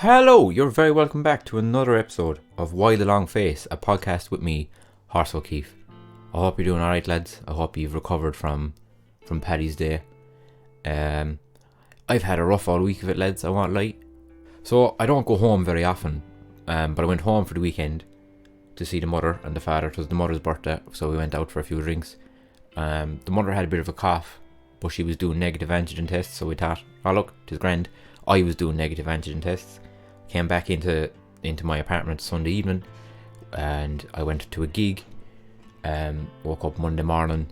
Hello, you're very welcome back to another episode of Why the Long Face, a podcast with me, Horse O'Keefe. I hope you're doing alright, lads. I hope you've recovered from Paddy's Day. I've had a rough all week of it, lads, I won't lie. So, I don't go home very often, but I went home for the weekend to see the mother and the father. It was the mother's birthday, so we went out for a few drinks. The mother had a bit of a cough, but she was doing negative antigen tests, so we thought, oh look, 'tis grand. I was doing negative antigen tests. Came back into my apartment Sunday evening, and I went to a gig. Woke up Monday morning,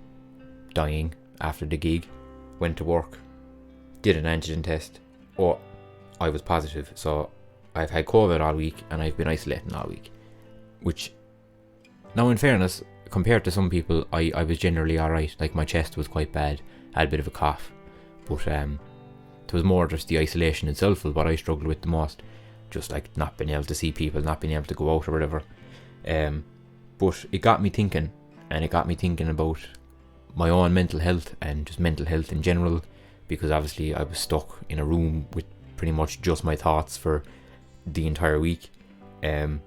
dying after the gig. Went to work, did an antigen test. Oh, I was positive. So I've had COVID all week, and I've been isolating all week. Which, now in fairness, compared to some people, I was generally alright. Like, my chest was quite bad. I had a bit of a cough, but it was more just the isolation itself was what I struggled with the most. Just like not being able to see people, not being able to go out or whatever. But it got me thinking, and it got me thinking about my own mental health and just mental health in general, because obviously I was stuck in a room with pretty much just my thoughts for the entire week. In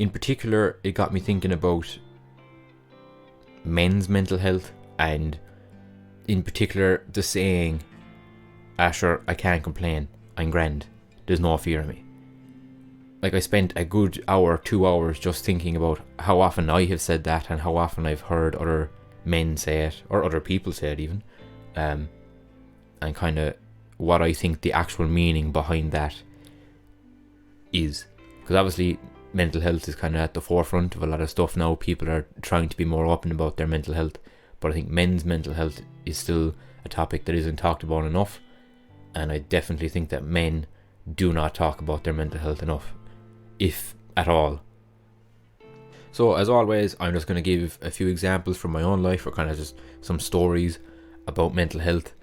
particular, it got me thinking about men's mental health, and in particular the saying, Asher, I can't complain, I'm grand. There's no fear of me. Like, I spent a good hour, 2 hours just thinking about how often I have said that and how often I've heard other men say it, or other people say it even, and kind of what I think the actual meaning behind that is. Because obviously mental health is kind of at the forefront of a lot of stuff now. People are trying to be more open about their mental health, but I think men's mental health is still a topic that isn't talked about enough, and I definitely think that men do not talk about their mental health enough, if at all. So as always, I'm just going to give a few examples from my own life, or kind of just some stories about mental health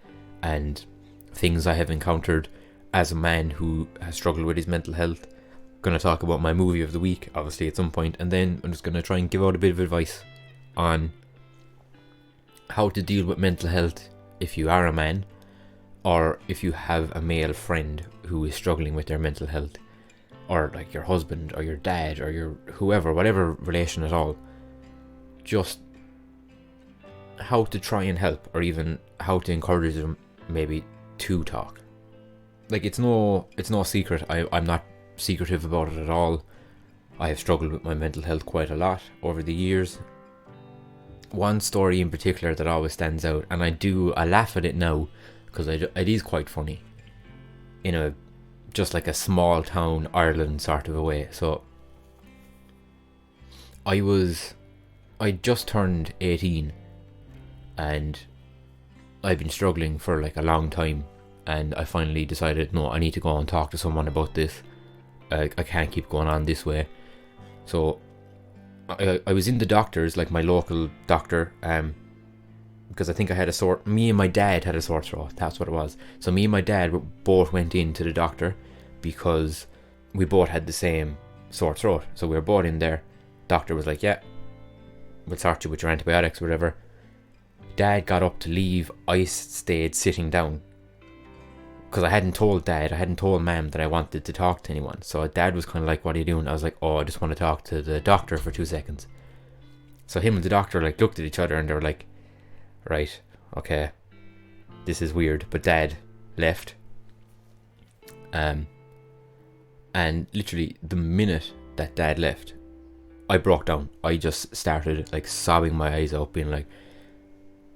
and things I have encountered as a man who has struggled with his mental health. I'm going to talk about my movie of the week, obviously, at some point, and then I'm just going to try and give out a bit of advice on how to deal with mental health if you are a man, or if you have a male friend who is struggling with their mental health, or like your husband or your dad or your whoever, whatever relation at all. Just how to try and help, or even how to encourage them maybe to talk. Like, it's no secret. I'm not secretive about it at all. I have struggled with my mental health quite a lot over the years. One story in particular that always stands out, and I laugh at it now, because it is quite funny, in a just like a small town Ireland sort of a way. So I just turned 18, and I've been struggling for like a long time, and I finally decided, no, I need to go and talk to someone about this. I can't keep going on this way. So I was in the doctor's, like my local doctor, because I think me and my dad had a sore throat. That's what it was. So me and my dad both went into the doctor because we both had the same sore throat. So we were both in there. Doctor was like, yeah, we'll sort you with your antibiotics or whatever. Dad got up to leave. I stayed sitting down because I hadn't told Mum that I wanted to talk to anyone. So Dad was kind of like, what are you doing? I was like, oh, I just want to talk to the doctor for 2 seconds. So him and the doctor like looked at each other, and they were like, right, okay, this is weird. But Dad left, and literally the minute that Dad left, I broke down. I just started like sobbing my eyes out, being like,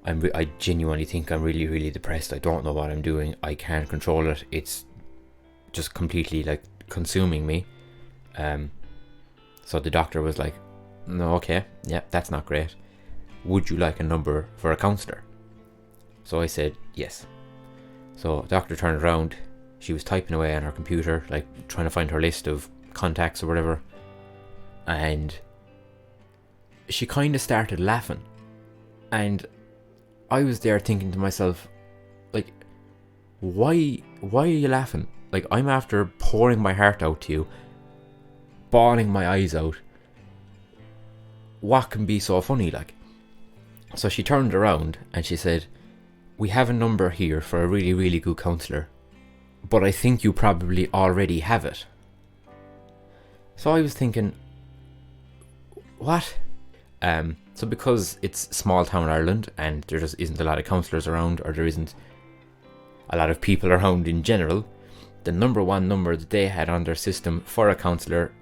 I genuinely think I'm really, really depressed. I don't know what I'm doing. I can't control it. It's just completely like consuming me. So the doctor was like, no, okay, yeah, that's not great. Would you like a number for a counsellor? So I said yes. So the doctor turned around. She was typing away on her computer, like trying to find her list of contacts or whatever, and she kind of started laughing, and I was there thinking to myself, like, why are you laughing? Like, I'm after pouring my heart out to you, bawling my eyes out. What can be so funny, like? So she turned around and she said, we have a number here for a really, really good counsellor. but I think you probably already have it. So I was thinking, what? So because it's small town Ireland and there just isn't a lot of counsellors around, or there isn't a lot of people around in general, the number one number that they had on their system for a counsellor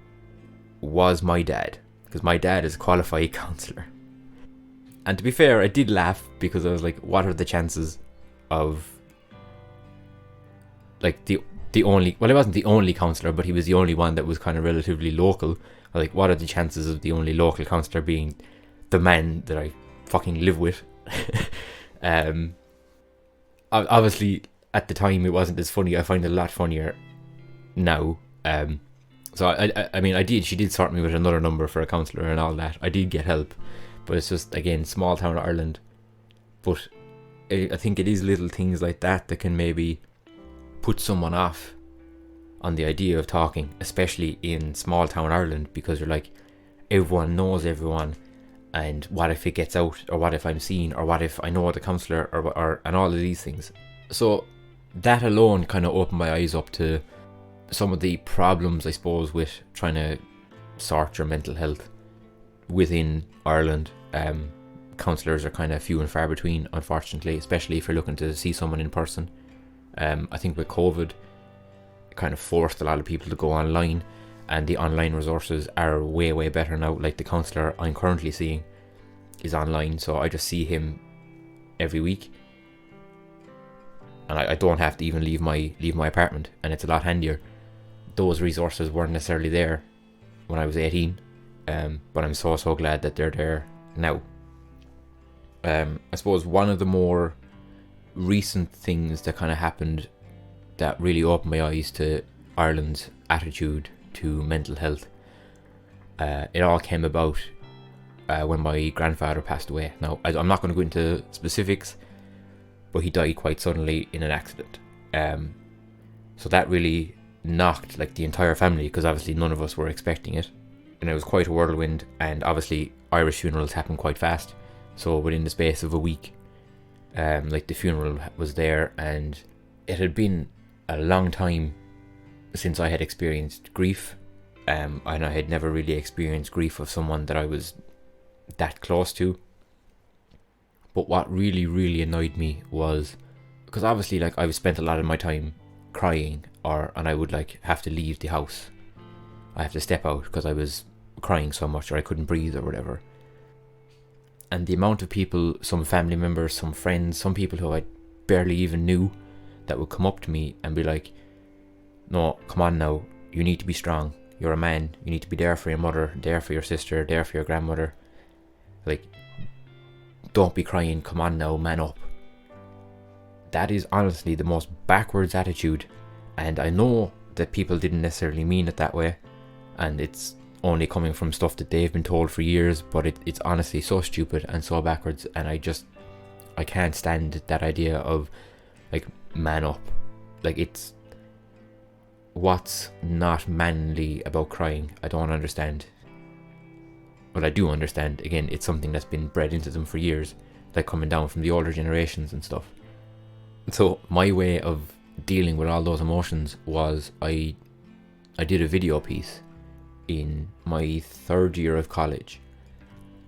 was my dad, because my dad is a qualified counsellor. And to be fair, I did laugh because I was like, what are the chances of, like, the only, well, he wasn't the only counsellor, but he was the only one that was kind of relatively local. Like, what are the chances of the only local counsellor being the man that I fucking live with? Obviously, at the time, it wasn't as funny. I find it a lot funnier now. So I mean, she did sort me with another number for a counsellor and all that. I did get help, but it's just, again, small town Ireland. But I think it is little things like that that can maybe put someone off on the idea of talking, especially in small town Ireland, because you're like, everyone knows everyone, and what if it gets out, or what if I'm seen, or what if I know the counsellor, or and all of these things. So that alone kind of opened my eyes up to some of the problems, I suppose, with trying to sort your mental health within Ireland. Counsellors are kind of few and far between, unfortunately, especially if you're looking to see someone in person. I think with COVID, it kind of forced a lot of people to go online, and the online resources are way, way better now. Like, the counsellor I'm currently seeing is online, so I just see him every week, and I don't have to even leave my apartment, and it's a lot handier. Those resources weren't necessarily there when I was 18, but I'm so glad that they're there now. I suppose one of the more recent things that kind of happened that really opened my eyes to Ireland's attitude to mental health, it all came about when my grandfather passed away. Now, I'm not going to go into specifics, but he died quite suddenly in an accident. So that really knocked, like, the entire family, because obviously none of us were expecting it, and it was quite a whirlwind. And obviously Irish funerals happen quite fast, so within the space of a week, like, the funeral was there, and it had been a long time since I had experienced grief, and I had never really experienced grief of someone that I was that close to. But what really, really annoyed me was, because obviously, like, I've spent a lot of my time crying, and I would, like, have to leave the house. I have to step out because I was crying so much, or I couldn't breathe or whatever. And the amount of people, some family members, some friends, some people who I barely even knew, that would come up to me and be like, no, come on now, you need to be strong, you're a man, you need to be there for your mother, there for your sister, there for your grandmother, like, don't be crying, come on now, man up. That is honestly the most backwards attitude, and I know that people didn't necessarily mean it that way, and it's only coming from stuff that they've been told for years, but it's honestly so stupid and so backwards, and I can't stand that idea of, like, man up. Like, it's, what's not manly about crying? I don't understand. Well, I do understand. Again, it's something that's been bred into them for years, like coming down from the older generations and stuff. So my way of dealing with all those emotions was I did a video piece in my third year of college.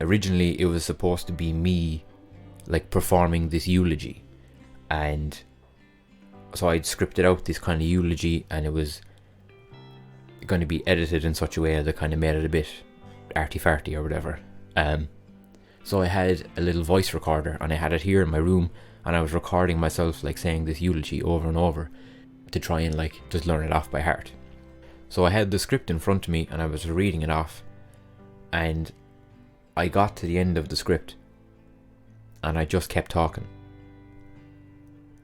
Originally, it was supposed to be me, like, performing this eulogy, and so I'd scripted out this kind of eulogy, and it was going to be edited in such a way that kind of made it a bit arty-farty or whatever. So I had a little voice recorder, and I had it here in my room, and I was recording myself, like, saying this eulogy over and over to try and, like, just learn it off by heart. So I had the script in front of me, and I was reading it off, and I got to the end of the script, and I just kept talking.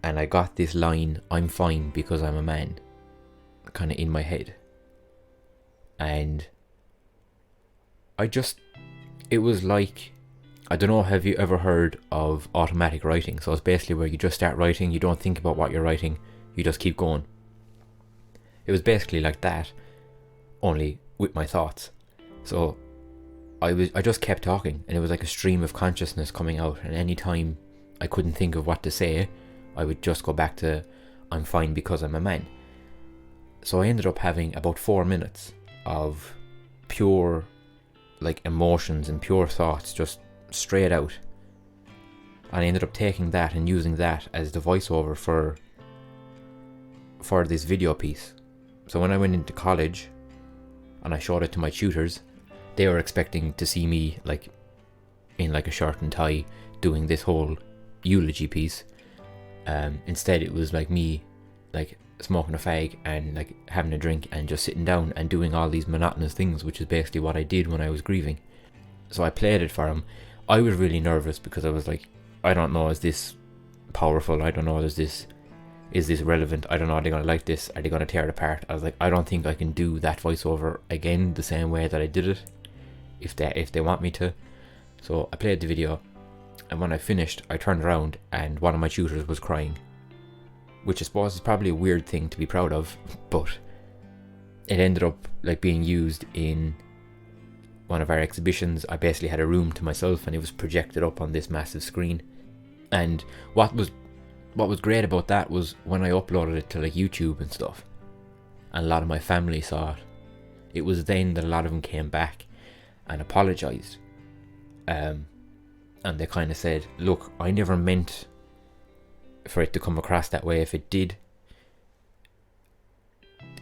And I got this line, I'm fine because I'm a man, kind of in my head. And it was like, I don't know, have you ever heard of automatic writing? So it's basically where you just start writing, you don't think about what you're writing, you just keep going. It was basically like that, only with my thoughts. So I just kept talking, and it was like a stream of consciousness coming out, and any time I couldn't think of what to say, I would just go back to, I'm fine because I'm a man. So I ended up having about 4 minutes of pure like emotions and pure thoughts just straight out. And I ended up taking that and using that as the voiceover for this video piece. So when I went into college and I showed it to my tutors, they were expecting to see me like in like a shirt and tie doing this whole eulogy piece. Instead it was like me like smoking a fag and like having a drink and just sitting down and doing all these monotonous things, which is basically what I did when I was grieving. So I played it for him. I was really nervous because I was like, I don't know, is this powerful? I don't know, is this relevant? I don't know, are they going to like this? Are they going to tear it apart? I was like, I don't think I can do that voiceover again the same way that I did it, if they want me to. So I played the video, and when I finished, I turned around and one of my tutors was crying, which I suppose is probably a weird thing to be proud of, but it ended up like being used in one of our exhibitions. I basically had a room to myself and it was projected up on this massive screen. And what was great about that was when I uploaded it to like YouTube and stuff, and a lot of my family saw it, it was then that a lot of them came back and apologized. And they kind of said, look, I never meant for it to come across that way. If it did,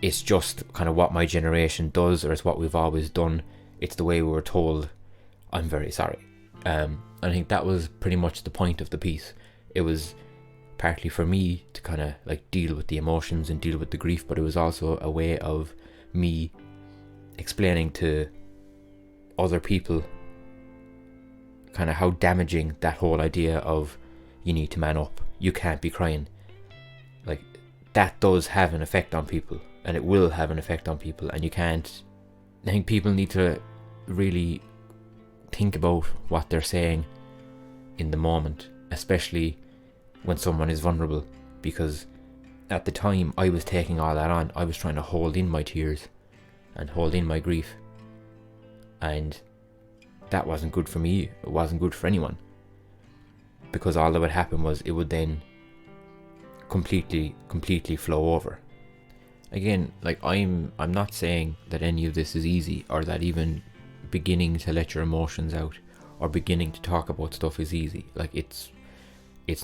it's just kind of what my generation does, or it's what we've always done. It's the way we were told. I'm very sorry. I think that was pretty much the point of the piece. It was partly for me to kind of like deal with the emotions and deal with the grief, but it was also a way of me explaining to other people kind of how damaging that whole idea of you need to man up, you can't be crying, like that does have an effect on people, and it will have an effect on people, and you can't. I think people need to really think about what they're saying in the moment, especially when someone is vulnerable, because at the time I was taking all that on. I was trying to hold in my tears and hold in my grief, and that wasn't good for me. It wasn't good for anyone, because all that would happen was it would then completely flow over. Again, like I'm not saying that any of this is easy, or that even beginning to let your emotions out or beginning to talk about stuff is easy. Like it's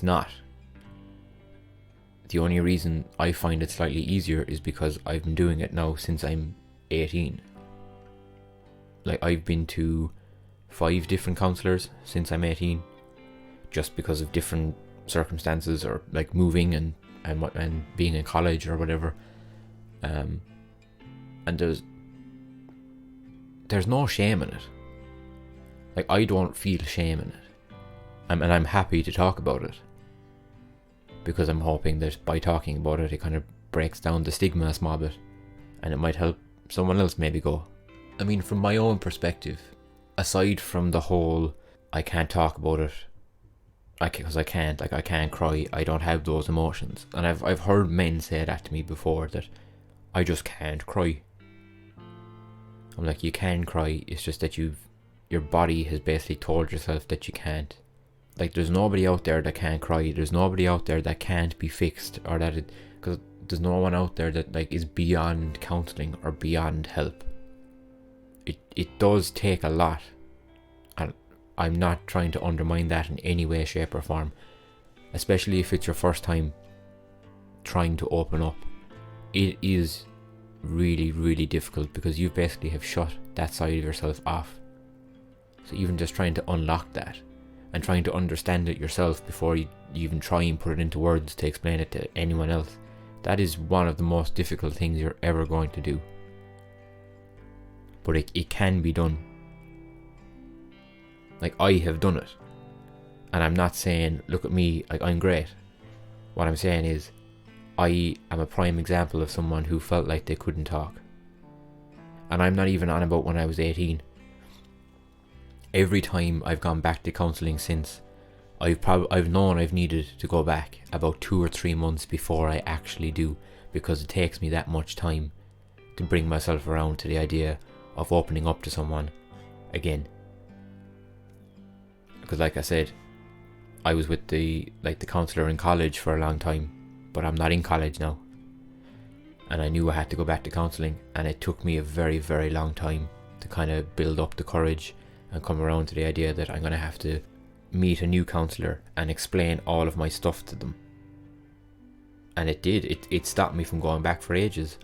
not. The only reason I find it slightly easier is because I've been doing it now since I'm 18. Like I've been to 5 different counsellors since I'm 18, just because of different circumstances, or like moving and being in college or whatever. And there's no shame in it. Like I don't feel shame in it. And I'm happy to talk about it, because I'm hoping that by talking about it, it kind of breaks down the stigma a small bit, and it might help someone else maybe go. I mean, from my own perspective, aside from the whole I can't talk about it because I can't cry, I don't have those emotions, and I've heard men say that to me before, that I just can't cry. I'm like, you can cry, it's just that your body has basically told yourself that you can't. Like there's nobody out there that can't cry, there's nobody out there that can't be fixed, or that because there's no one out there that like is beyond counselling or beyond help. It does take a lot, and I'm not trying to undermine that in any way, shape or form, especially if it's your first time trying to open up. It is really, really difficult, because you basically have shut that side of yourself off. So even just trying to unlock that and trying to understand it yourself before you even try and put it into words to explain it to anyone else, that is one of the most difficult things you're ever going to do. But it can be done. Like I have done it, and I'm not saying look at me, like I'm great. What I'm saying is I am a prime example of someone who felt like they couldn't talk. And I'm not even on about when I was 18. Every time I've gone back to counselling since, I've known I've needed to go back about 2 or 3 months before I actually do, because it takes me that much time to bring myself around to the idea of opening up to someone again. Because like I said, I was with the counsellor in college for a long time, but I'm not in college now. and I knew I had to go back to counselling, and it took me a very, very long time to kind of build up the courage and come around to the idea that I'm going to have to meet a new counsellor and explain all of my stuff to them. And it did. It stopped me from going back for ages,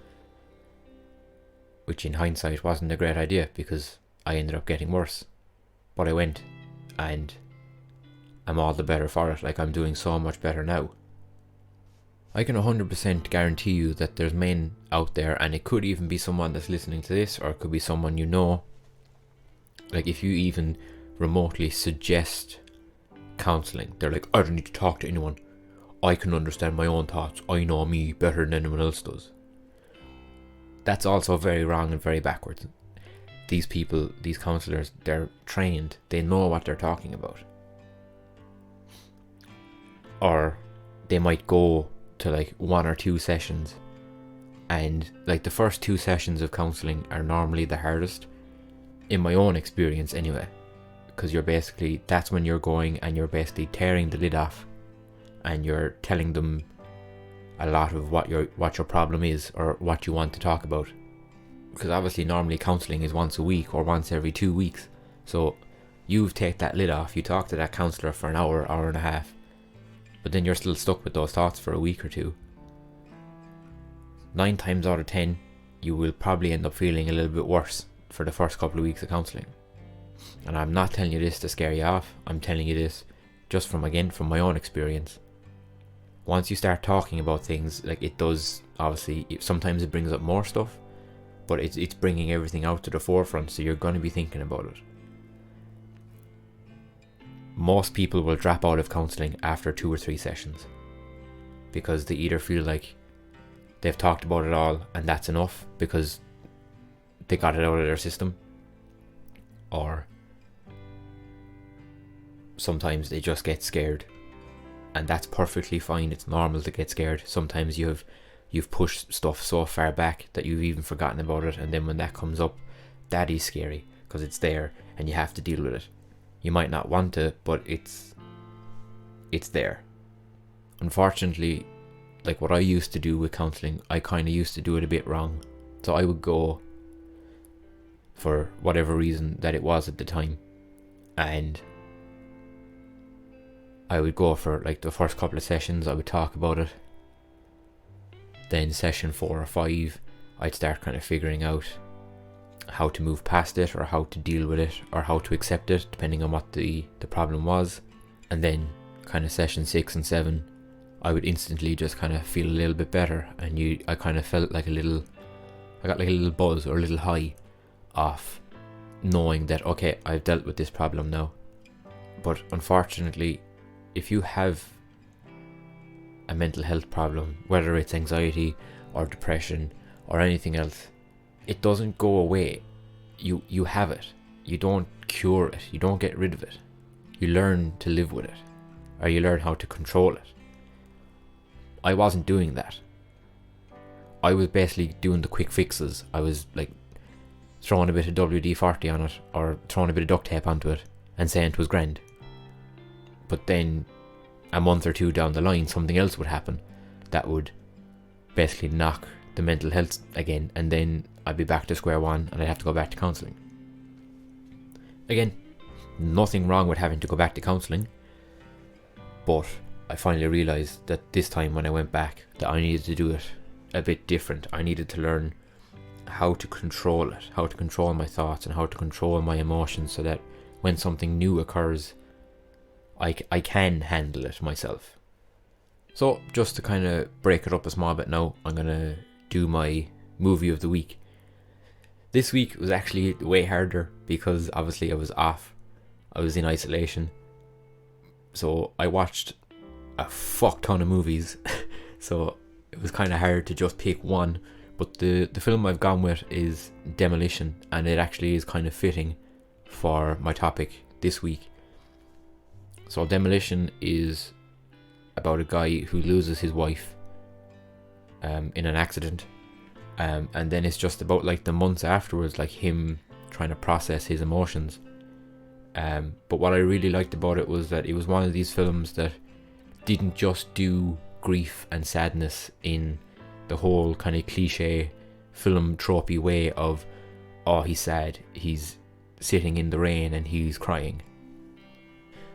which in hindsight wasn't a great idea because I ended up getting worse. But I went, and I'm all the better for it. Like, I'm doing so much better now. I can 100% guarantee you that there's men out there, and it could even be someone that's listening to this, or it could be someone you know. Like, if you even remotely suggest counselling, they're like, I don't need to talk to anyone. I can understand my own thoughts. I know me better than anyone else does. That's also very wrong and very backwards. These people, these counsellors, they're trained. They know what they're talking about. Or they might go to like 1 or 2 sessions, and like the first 2 sessions of counselling are normally the hardest, in my own experience anyway, because that's when you're going and you're basically tearing the lid off, and you're telling them a lot of what your problem is or what you want to talk about. Because obviously normally counselling is once a week or once every 2 weeks, so you've taken that lid off, you talk to that counsellor for an hour, hour and a half, but then you're still stuck with those thoughts for a week or 2. 9 times out of 10, you will probably end up feeling a little bit worse for the first couple of weeks of counselling. And I'm not telling you this to scare you off, I'm telling you this just from my own experience. Once you start talking about things, like, it does, obviously, sometimes it brings up more stuff, but it's bringing everything out to the forefront, so you're going to be thinking about it. Most people will drop out of counselling after 2 or 3 sessions because they either feel like they've talked about it all and that's enough because they got it out of their system, or sometimes they just get scared, and that's perfectly fine. It's normal to get scared. Sometimes you've pushed stuff so far back that you've even forgotten about it, and then when that comes up, that is scary because it's there and you have to deal with it. You might not want to, but it's there. Unfortunately, like what I used to do with counselling, I kind of used to do it a bit wrong. So I would go, for whatever reason that it was at the time, and I would go for like the first couple of sessions, I would talk about it. Then session 4 or 5, I'd start kind of figuring out how to move past it, or how to deal with it, or how to accept it, depending on what the problem was. And then kind of session 6 and 7, I would instantly just kind of feel a little bit better, and I kind of felt like I got like a little buzz or a little high off knowing that, okay, I've dealt with this problem now. But unfortunately, if you have a mental health problem, whether it's anxiety or depression or anything else, it doesn't go away. You have it. You don't cure it. You don't get rid of it. You learn to live with it, or you learn how to control it. I wasn't doing that. I was basically doing the quick fixes. I was like throwing a bit of WD-40 on it, or throwing a bit of duct tape onto it and saying it was grand. But then a month or 2 down the line, something else would happen that would basically knock the mental health again, and then I'd be back to square one and I'd have to go back to counselling. Again, nothing wrong with having to go back to counselling, but I finally realised that this time when I went back, that I needed to do it a bit different. I needed to learn how to control it, how to control my thoughts and how to control my emotions, so that when something new occurs, I can handle it myself. So just to kind of break it up a small bit now, I'm going to do my movie of the week. This week was actually way harder because obviously I was off. I was in isolation. So I watched a fuck ton of movies. So it was kind of hard to just pick one. But the film I've gone with is Demolition, and it actually is kind of fitting for my topic this week. So Demolition is about a guy who loses his wife in an accident, and then it's just about like the months afterwards, like him trying to process his emotions. But what I really liked about it was that it was one of these films that didn't just do grief and sadness in the whole kind of cliche film tropey way of, oh, he's sad, he's sitting in the rain and he's crying.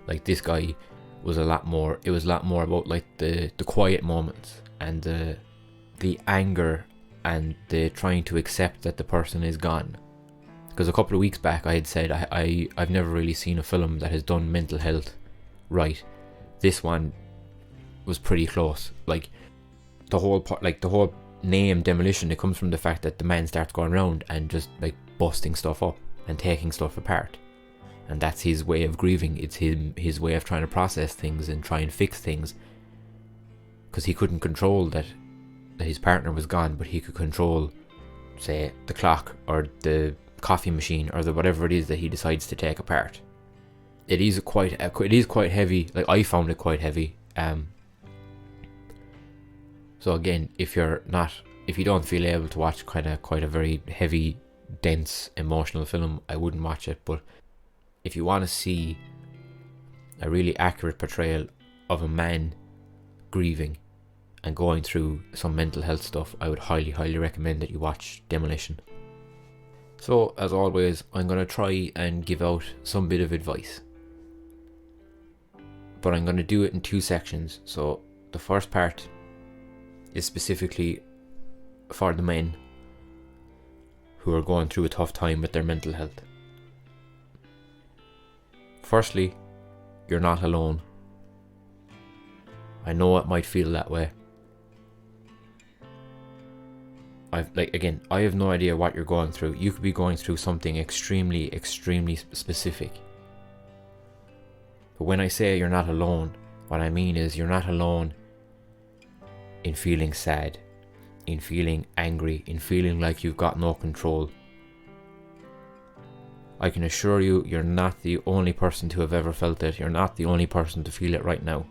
Like, this guy was a lot more about like the quiet moments and the anger and the trying to accept that the person is gone. Because a couple of weeks back I had said I've never really seen a film that has done mental health right. This one was pretty close. Like, the whole name Demolition, it comes from the fact that the man starts going around and just like busting stuff up and taking stuff apart, and that's his way of grieving. It's his way of trying to process things and try and fix things, because he couldn't control that his partner was gone, but he could control, say, the clock or the coffee machine or the whatever it is that he decides to take apart. It is quite heavy. Like, I found it quite heavy. So again, if you don't feel able to watch quite a very heavy, dense, emotional film, I wouldn't watch it. But if you want to see a really accurate portrayal of a man grieving and going through some mental health stuff, I would highly, highly recommend that you watch Demolition. So, as always, I'm going to try and give out some bit of advice, but I'm going to do it in 2 sections. So the first part is specifically for the men who are going through a tough time with their mental health. Firstly, you're not alone. I know it might feel that way. I have no idea what you're going through. You could be going through something extremely, extremely specific. But when I say you're not alone, what I mean is you're not alone in feeling sad, in feeling angry, in feeling like you've got no control. I can assure you, you're not the only person to have ever felt it. You're not the only person to feel it right now.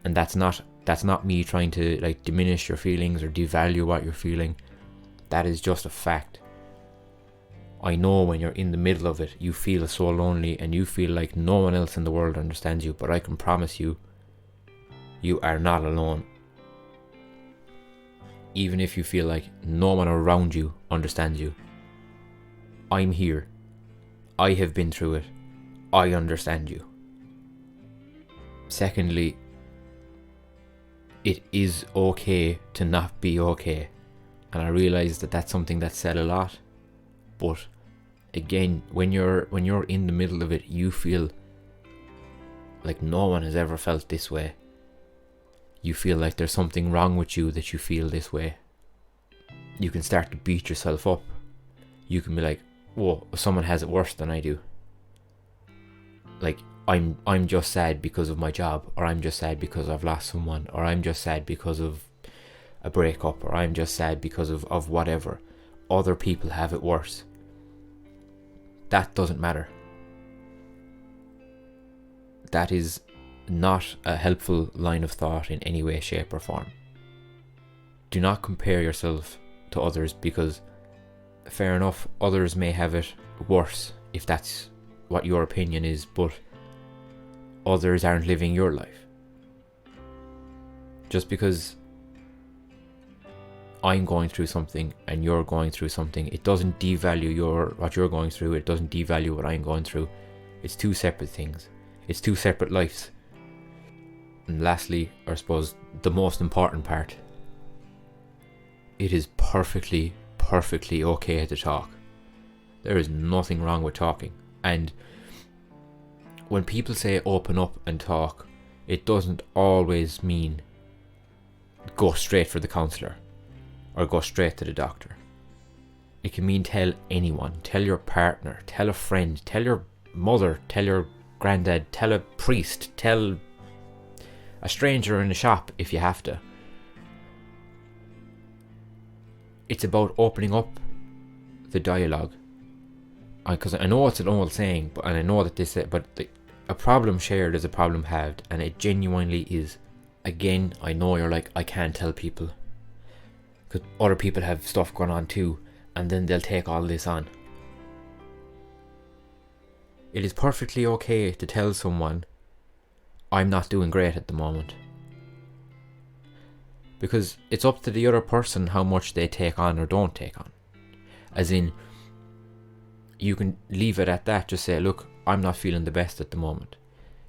And that's not me trying to like diminish your feelings or devalue what you're feeling. That is just a fact. I know when you're in the middle of it, you feel so lonely and you feel like no one else in the world understands you, but I can promise you, you are not alone. Even if you feel like no one around you understands you, I'm here. I have been through it. I understand you. Secondly, it is okay to not be okay. And I realise that that's something that's said a lot. But again, when you're in the middle of it, you feel like no one has ever felt this way. You feel like there's something wrong with you that you feel this way. You can start to beat yourself up. You can be like, whoa, someone has it worse than I do. Like, I'm just sad because of my job, or I'm just sad because I've lost someone, or I'm just sad because of a breakup, or I'm just sad because of whatever. Other people have it worse. That doesn't matter. That is not a helpful line of thought in any way, shape or form. Do not compare yourself to others, because fair enough, others may have it worse if that's what your opinion is, but others aren't living your life. Just because I'm going through something and you're going through something, it doesn't devalue what you're going through. It doesn't devalue what I'm going through. It's 2 separate things. It's 2 separate lives. And lastly, I suppose the most important part, it is perfectly okay to talk. There is nothing wrong with talking. And when people say open up and talk, it doesn't always mean go straight for the counsellor or go straight to the doctor. It can mean tell anyone, tell your partner, tell a friend, tell your mother, tell your granddad, tell a priest, tell a stranger in a shop if you have to. It's about opening up the dialogue. Because I know it's an old saying, and I know that a problem shared is a problem halved, and it genuinely is. Again, I know you're like, I can't tell people, because other people have stuff going on too, and then they'll take all this on. It is perfectly okay to tell someone, I'm not doing great at the moment. Because it's up to the other person how much they take on or don't take on. As in, you can leave it at that, just say, look, I'm not feeling the best at the moment.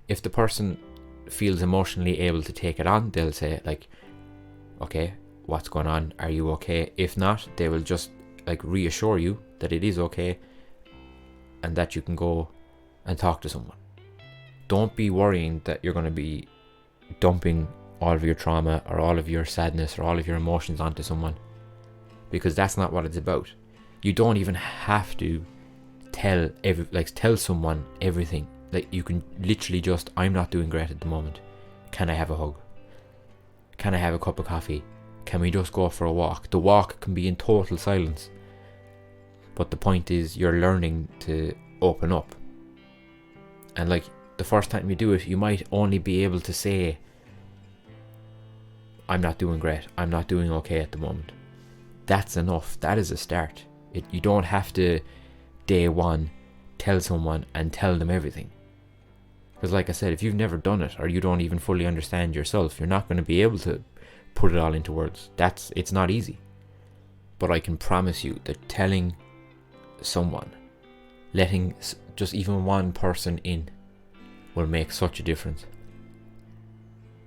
If the person feels emotionally able to take it on, they'll say like, okay, what's going on? Are you okay? If not, they will just like reassure you that it is okay and that you can go and talk to someone. Don't be worrying that you're going to be dumping all of your trauma or all of your sadness or all of your emotions onto someone, because that's not what it's about. You don't even have to tell someone everything. Like, you can literally just, I'm not doing great at the moment. Can I have a hug? Can I have a cup of coffee? Can we just go for a walk? The walk can be in total silence. But the point is, you're learning to open up. And like, the first time you do it, you might only be able to say, I'm not doing great. I'm not doing okay at the moment. That's enough. That is a start. You don't have to, day one, tell someone and tell them everything. Because like I said, if you've never done it, or you don't even fully understand yourself, you're not going to be able to put it all into words. It's not easy. But I can promise you that telling someone, letting just even one person in, will make such a difference.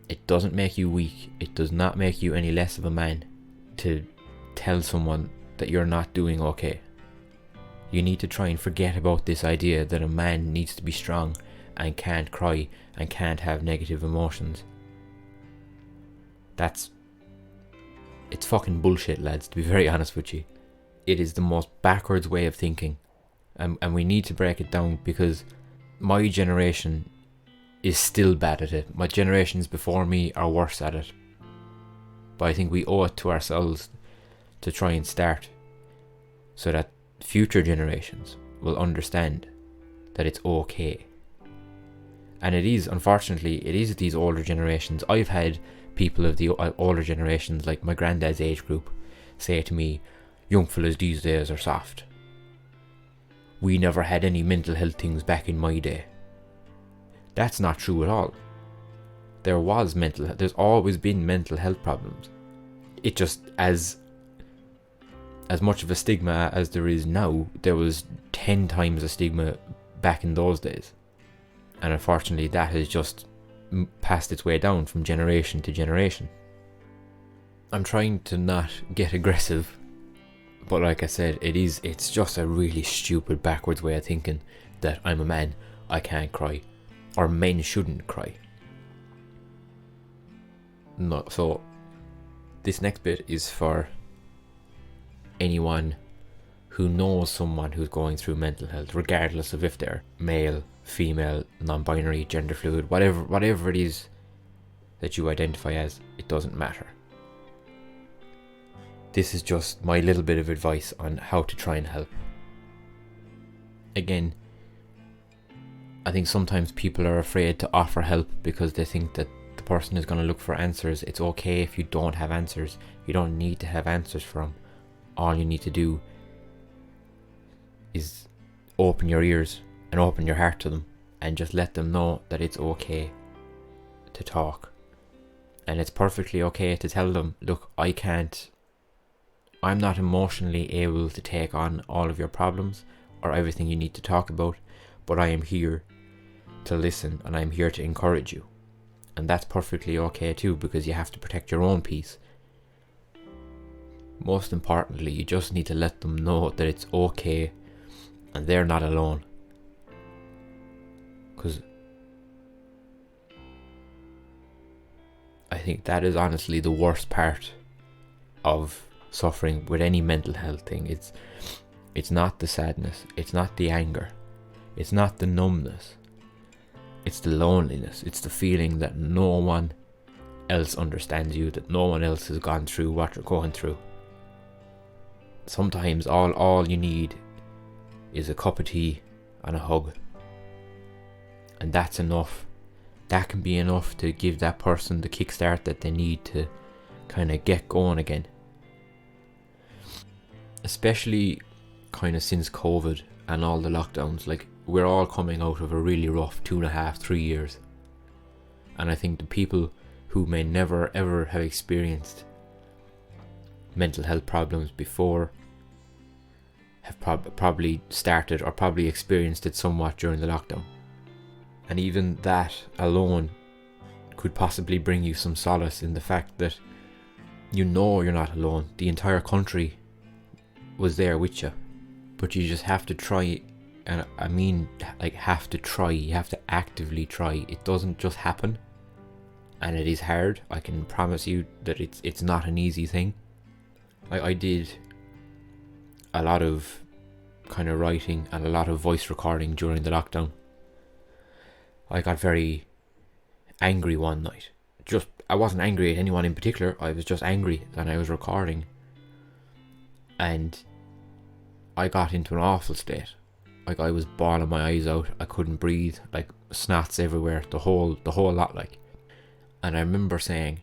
It doesn't make you weak. It does not make you any less of a man to tell someone that you're not doing okay. You need to try and forget about this idea that a man needs to be strong and can't cry and can't have negative emotions. It's fucking bullshit, lads, to be very honest with you. It is the most backwards way of thinking, and we need to break it down, because my generation is still bad at it. My generations before me are worse at it. But I think we owe it to ourselves to try and start, so that future generations will understand that it's okay. And it is, unfortunately, it is these older generations. I've had people of the older generations, like my granddad's age group, say to me, young fellas these days are soft. We never had any mental health things back in my day. That's not true at all. There was mental health. There's always been mental health problems. It just, as much of a stigma as there is now, there was 10 times a stigma back in those days. And unfortunately, that has just passed its way down from generation to generation. I'm trying to not get aggressive, but like I said, it's just a really stupid, backwards way of thinking that I'm a man, I can't cry, or men shouldn't cry. No, so this next bit is for anyone who knows someone who's going through mental health, regardless of if they're male, female, non-binary, gender fluid, whatever it is that you identify as, it doesn't matter. This is just my little bit of advice on how to try and help. Again, I think sometimes people are afraid to offer help because they think that the person is going to look for answers. It's okay if you don't have answers. You don't need to have answers for them. All you need to do is open your ears and open your heart to them, and just let them know that it's okay to talk. And it's perfectly okay to tell them, look, I'm not emotionally able to take on all of your problems or everything you need to talk about, but I am here to listen and I'm here to encourage you. And that's perfectly okay too, because you have to protect your own peace. Most importantly, you just need to let them know that it's okay and they're not alone. Because I think that is honestly the worst part of suffering with any mental health thing. It's not the sadness, it's not the anger, it's not the numbness, it's the loneliness, it's the feeling that no one else understands you, that no one else has gone through what you're going through. Sometimes all you need is a cup of tea and a hug, and that's enough. That can be enough to give that person the kickstart that they need to kind of get going again. Especially kind of since COVID and all the lockdowns, like, we're all coming out of a really rough 2.5, 3 years. And I think the people who may never ever have experienced mental health problems before, have probably started or probably experienced it somewhat during the lockdown. And even that alone could possibly bring you some solace in the fact that you know you're not alone. The entire country was there with you. But you just have to try, and I mean like have to try, you have to actively try. It doesn't just happen. And it is hard. I can promise you that it's not an easy thing. I did a lot of kind of writing and a lot of voice recording during the lockdown. I got very angry one night. I wasn't angry at anyone in particular. I was just angry and I was recording. And I got into an awful state. Like, I was bawling my eyes out. I couldn't breathe. Like, snots everywhere. The whole lot, like. And I remember saying,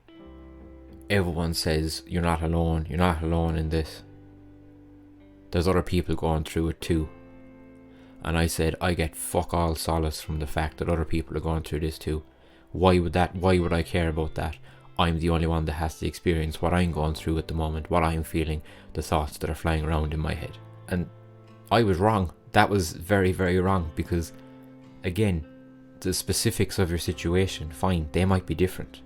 everyone says you're not alone. You're not alone in this. There's other people going through it too. And I said, I get fuck all solace from the fact that other people are going through this too. Why would I care about that? I'm the only one that has to experience what I'm going through at the moment, what I'm feeling, the thoughts that are flying around in my head. And I was wrong. That was very, very wrong, because again, the specifics of your situation, fine, they might be different.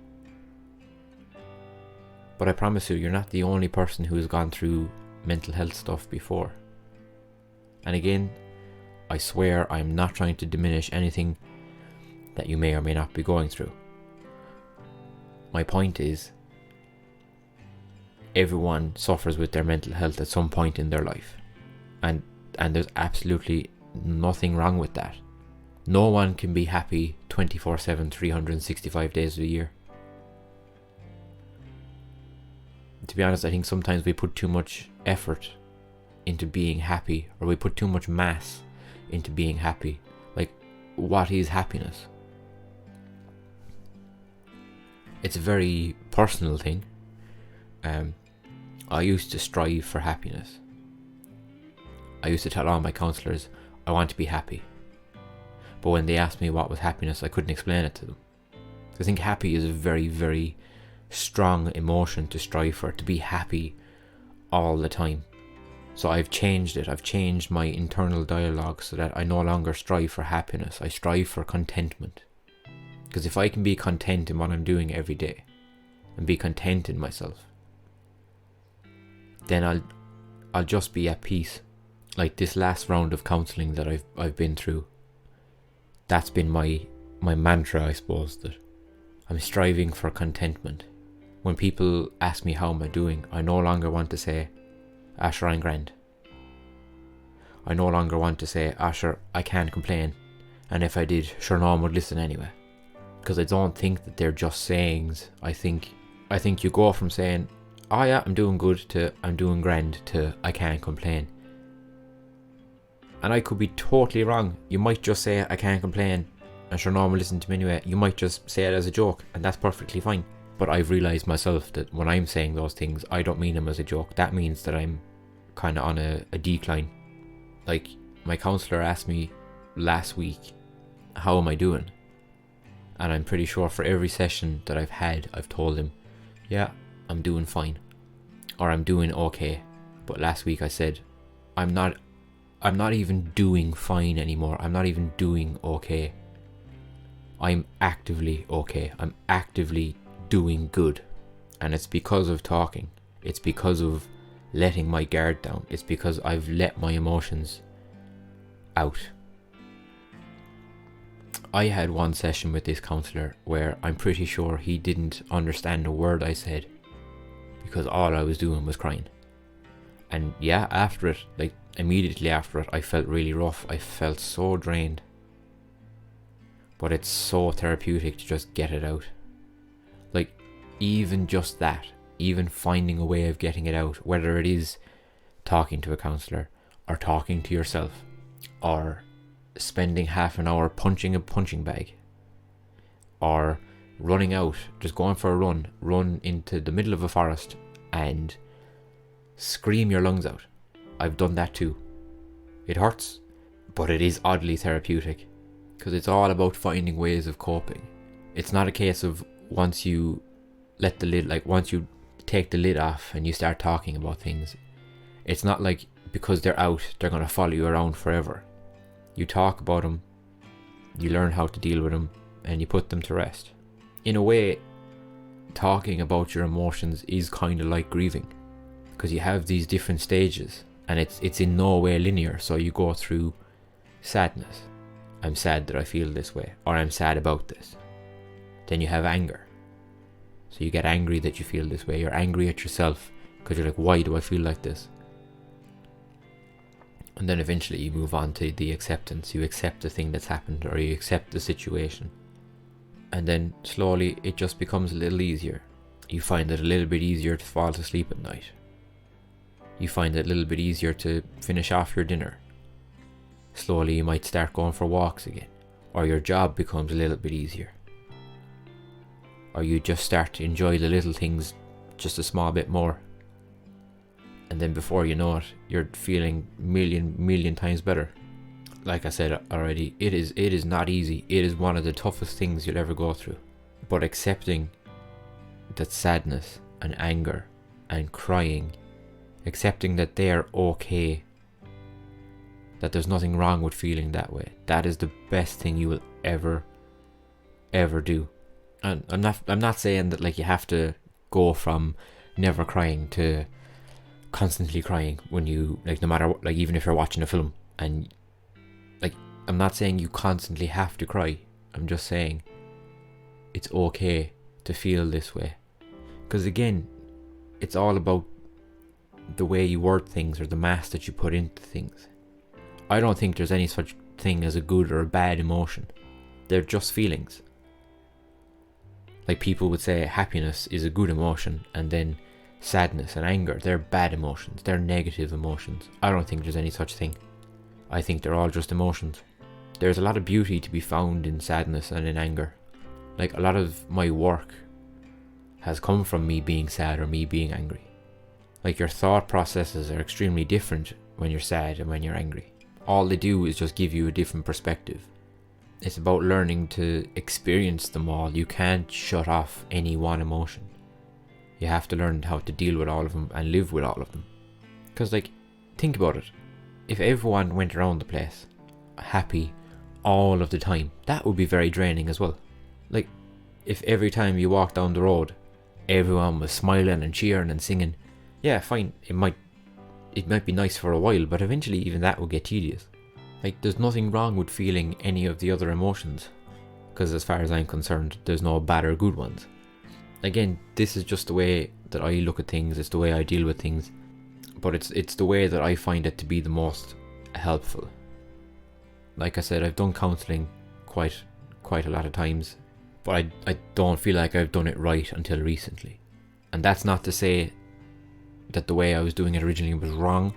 But I promise you, you're not the only person who has gone through mental health stuff before. And again, I swear I'm not trying to diminish anything that you may or may not be going through. My point is, everyone suffers with their mental health at some point in their life. And there's absolutely nothing wrong with that. No one can be happy 24/7, 365 days of the year. To be honest, I think sometimes we put too much effort into being happy, or we put too much mass into being happy. Like, what is happiness? It's a very personal thing. I used to strive for happiness. I used to tell all my counsellors, I want to be happy. But when they asked me what was happiness, I couldn't explain it to them. I think happy is a very, very strong emotion to strive for, to be happy all the time. So I've changed it. I've changed my internal dialogue so that I no longer strive for happiness. I strive for contentment. Because if I can be content in what I'm doing every day, and be content in myself, then I'll just be at peace. Like this last round of counselling that I've been through, that's been my mantra, I suppose, that I'm striving for contentment. When people ask me how am I doing, I no longer want to say, Asher, I'm grand. I no longer want to say, Asher, I can't complain, and if I did, sure no one would listen anyway. Because I don't think that they're just sayings. I think you go from saying, oh yeah, I'm doing good, to I'm doing grand, to I can't complain. And I could be totally wrong. You might just say, I can't complain, and sure no one will listen to me anyway. You might just say it as a joke, and that's perfectly fine. But I've realised myself that when I'm saying those things, I don't mean them as a joke. That means that I'm kind of on a decline. Like, my counsellor asked me last week, how am I doing? And I'm pretty sure for every session that I've had, I've told him, yeah, I'm doing fine. Or I'm doing okay. But last week I said, I'm not even doing fine anymore. I'm not even doing okay. I'm actively okay. I'm actively doing good. And it's because of talking. It's because of letting my guard down. It's because I've let my emotions out. I had one session with this counsellor where I'm pretty sure he didn't understand a word I said, because all I was doing was crying. And yeah, after it, like immediately after it, I felt really rough. I felt so drained. But it's so therapeutic to just get it out. Like, even just that, even finding a way of getting it out, whether it is talking to a counsellor, or talking to yourself, or spending half an hour punching a punching bag, or running out, just going for a run into the middle of a forest and scream your lungs out. I've done that too. It hurts, but it is oddly therapeutic, because it's all about finding ways of coping. It's not a case of once you let the lid, like once you take the lid off and you start talking about things, it's not like because they're out, they're going to follow you around forever. You talk about them, you learn how to deal with them, and you put them to rest. In a way, talking about your emotions is kind of like grieving, because you have these different stages, and it's in no way linear. So you go through sadness. I'm sad that I feel this way, or I'm sad about this. Then you have anger. So you get angry that you feel this way. You're angry at yourself because you're like, why do I feel like this? And then eventually you move on to the acceptance. You accept the thing that's happened, or you accept the situation. And then slowly it just becomes a little easier. You find it a little bit easier to fall to sleep at night. You find it a little bit easier to finish off your dinner. Slowly you might start going for walks again. Or your job becomes a little bit easier. Or you just start to enjoy the little things just a small bit more. And then before you know it, you're feeling million times better. Like I said already, it is not easy. It is one of the toughest things you'll ever go through. But accepting that sadness and anger and crying, accepting that they're okay, that there's nothing wrong with feeling that way, that is the best thing you will ever do. And I'm not saying that like you have to go from never crying to constantly crying when you, like, no matter what, like even if you're watching a film. And like, I'm not saying you constantly have to cry. I'm just saying it's okay to feel this way. Because again, it's all about the way you word things, or the mask that you put into things. I don't think there's any such thing as a good or a bad emotion. They're just feelings. Like people would say happiness is a good emotion, and then sadness and anger, they're bad emotions, they're negative emotions. I don't think there's any such thing. I think they're all just emotions. There's a lot of beauty to be found in sadness and in anger. Like a lot of my work has come from me being sad or me being angry. Like your thought processes are extremely different when you're sad and when you're angry. All they do is just give you a different perspective. It's about learning to experience them all. You can't shut off any one emotion. You have to learn how to deal with all of them and live with all of them. Because like, think about it. If everyone went around the place happy all of the time, that would be very draining as well. Like, if every time you walk down the road, everyone was smiling and cheering and singing, yeah, fine, it might be nice for a while, but eventually even that will get tedious. Like, there's nothing wrong with feeling any of the other emotions, because as far as I'm concerned, there's no bad or good ones. Again, this is just the way that I look at things, it's the way I deal with things, but it's the way that I find it to be the most helpful. Like I said, I've done counselling quite a lot of times, but I don't feel like I've done it right until recently. And that's not to say that the way I was doing it originally was wrong.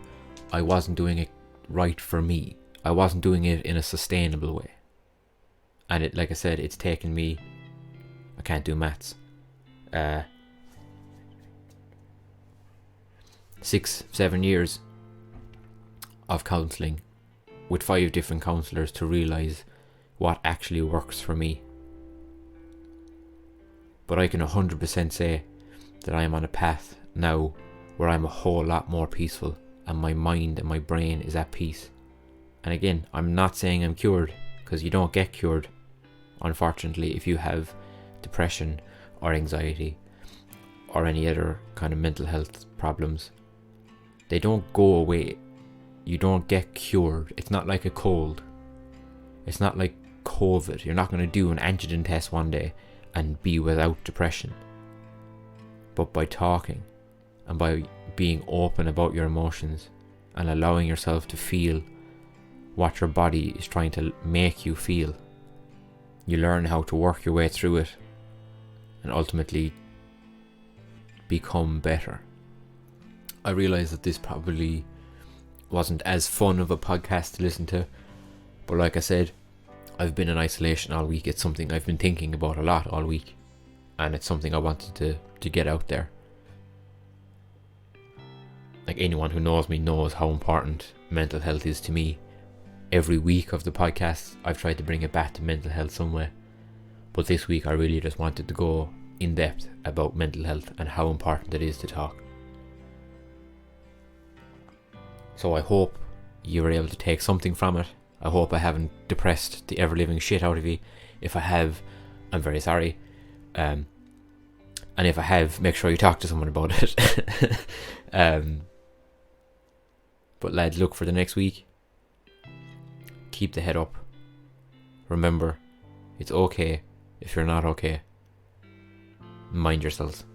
I wasn't doing it right for me. I wasn't doing it in a sustainable way. And it, like I said, it's taken me, I can't do maths, 6-7 years of counselling with 5 different counsellors to realise what actually works for me. But I can 100% say that I am on a path now where I'm a whole lot more peaceful, and my mind and my brain is at peace. And again, I'm not saying I'm cured, because you don't get cured, unfortunately, if you have depression or anxiety or any other kind of mental health problems. They don't go away. You don't get cured. It's not like a cold. It's not like COVID. You're not going to do an antigen test one day and be without depression. But by talking and by being open about your emotions and allowing yourself to feel what your body is trying to make you feel, you learn how to work your way through it and ultimately become better. I realise that this probably wasn't as fun of a podcast to listen to, but like I said, I've been in isolation all week. It's something I've been thinking about a lot all week, and it's something I wanted to get out there. Like, anyone who knows me knows how important mental health is to me. Every week of the podcast, I've tried to bring it back to mental health somewhere. But this week, I really just wanted to go in depth about mental health and how important it is to talk. So I hope you were able to take something from it. I hope I haven't depressed the ever-living shit out of you. If I have, I'm very sorry. And if I have, make sure you talk to someone about it. But lads, look, for the next week, keep the head up. Remember, it's okay if you're not okay. Mind yourselves.